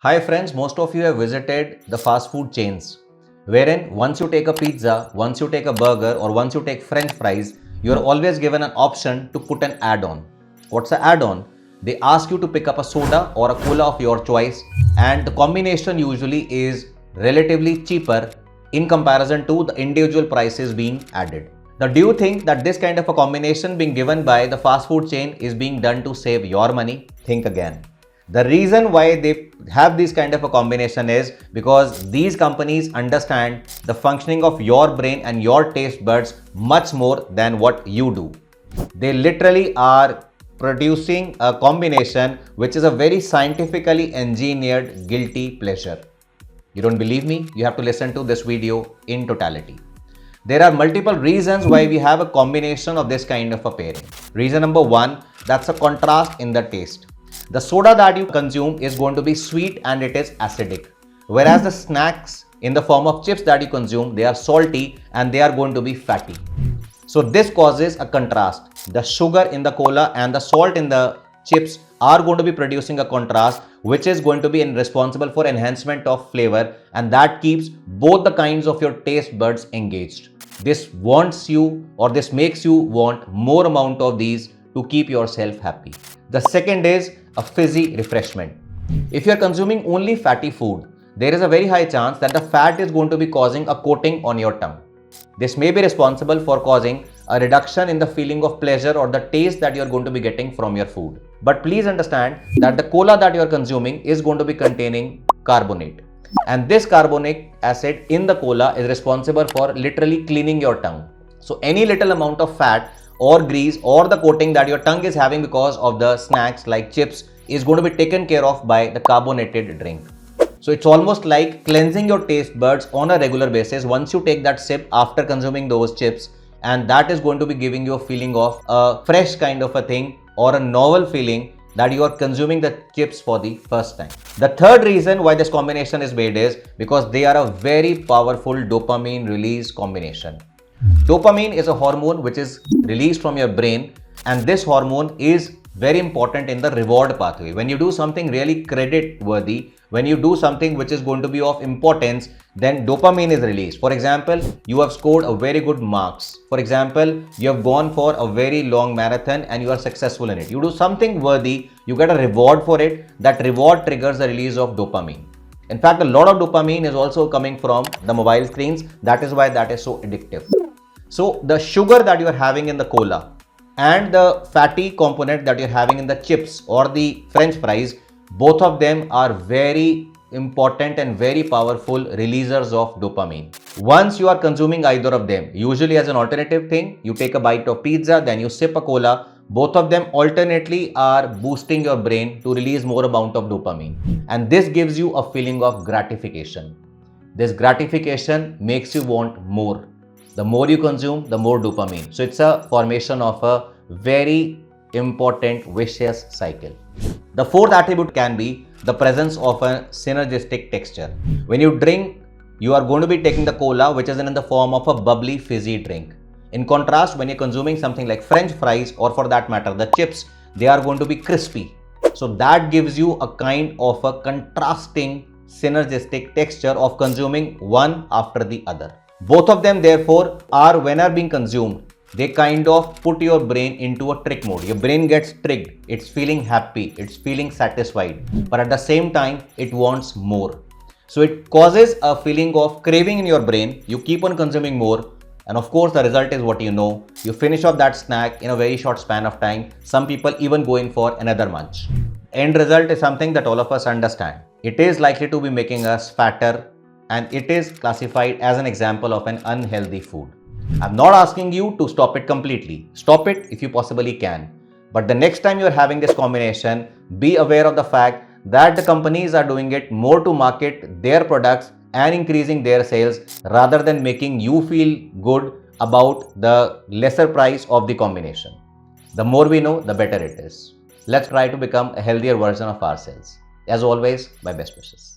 Hi friends, most of you have visited the fast food chains, wherein once you take a pizza, once you take a burger or once you take french fries, you are always given an option to put an add-on. What's the add-on? They ask you to pick up a soda or a cola of your choice, and the combination usually is relatively cheaper in comparison to the individual prices being added. Now, do you think that this kind of a combination being given by the fast food chain is being done to save your money? Think again. The reason why they have this kind of a combination is because these companies understand the functioning of your brain and your taste buds much more than what you do. They literally are producing a combination which is a very scientifically engineered guilty pleasure. You don't believe me? You have to listen to this video in totality. There are multiple reasons why we have a combination of this kind of a pairing. Reason number one, that's a contrast in the taste. The soda that you consume is going to be sweet and it is acidic. Whereas the snacks in the form of chips that you consume, they are salty and they are going to be fatty. So this causes a contrast. The sugar in the cola and the salt in the chips are going to be producing a contrast which is going to be responsible for enhancement of flavor, and that keeps both the kinds of your taste buds engaged. This wants you, or this makes you want more amount of these to keep yourself happy. The second is a fizzy refreshment. If you are consuming only fatty food, there is a very high chance that the fat is going to be causing a coating on your tongue. This may be responsible for causing a reduction in the feeling of pleasure or the taste that you are going to be getting from your food. But please understand that the cola that you are consuming is going to be containing carbonate. And this carbonic acid in the cola is responsible for literally cleaning your tongue. So any little amount of fat or grease or the coating that your tongue is having because of the snacks like chips is going to be taken care of by the carbonated drink. So it's almost like cleansing your taste buds on a regular basis once you take that sip after consuming those chips, and that is going to be giving you a feeling of a fresh kind of a thing or a novel feeling that you are consuming the chips for the first time. The third reason why this combination is made is because they are a very powerful dopamine release combination. Dopamine is a hormone which is released from your brain, and this hormone is very important in the reward pathway. When you do something really credit worthy, when you do something which is going to be of importance, then dopamine is released. For example, you have scored a very good marks. For example, you have gone for a very long marathon and you are successful in it. You do something worthy, you get a reward for it. That reward triggers the release of dopamine. In fact, a lot of dopamine is also coming from the mobile screens. That is why that is so addictive. So the sugar that you are having in the cola and the fatty component that you're having in the chips or the french fries, both of them are very important and very powerful releasers of dopamine. Once you are consuming either of them, usually as an alternative thing, you take a bite of pizza, then you sip a cola, both of them alternately are boosting your brain to release more amount of dopamine. And this gives you a feeling of gratification. This gratification makes you want more. The more you consume, the more dopamine. So it's a formation of a very important vicious cycle. The fourth attribute can be the presence of a synergistic texture. When you drink, you are going to be taking the cola, which is in the form of a bubbly fizzy drink. In contrast, when you're consuming something like french fries or for that matter the chips, they are going to be crispy. So that gives you a kind of a contrasting synergistic texture of consuming one after the other. Both of them therefore are, when are being consumed, they kind of put your brain into a trick mode. Your brain gets tricked. It's feeling happy. It's feeling satisfied. But at the same time, it wants more. So it causes a feeling of craving in your brain. You keep on consuming more. And of course, the result is what you know. You finish off that snack in a very short span of time. Some people even go in for another munch. End result is something that all of us understand. It is likely to be making us fatter, and it is classified as an example of an unhealthy food. I'm not asking you to stop it completely. Stop it if you possibly can. But the next time you're having this combination, be aware of the fact that the companies are doing it more to market their products and increasing their sales rather than making you feel good about the lesser price of the combination. The more we know, the better it is. Let's try to become a healthier version of ourselves. As always, my best wishes.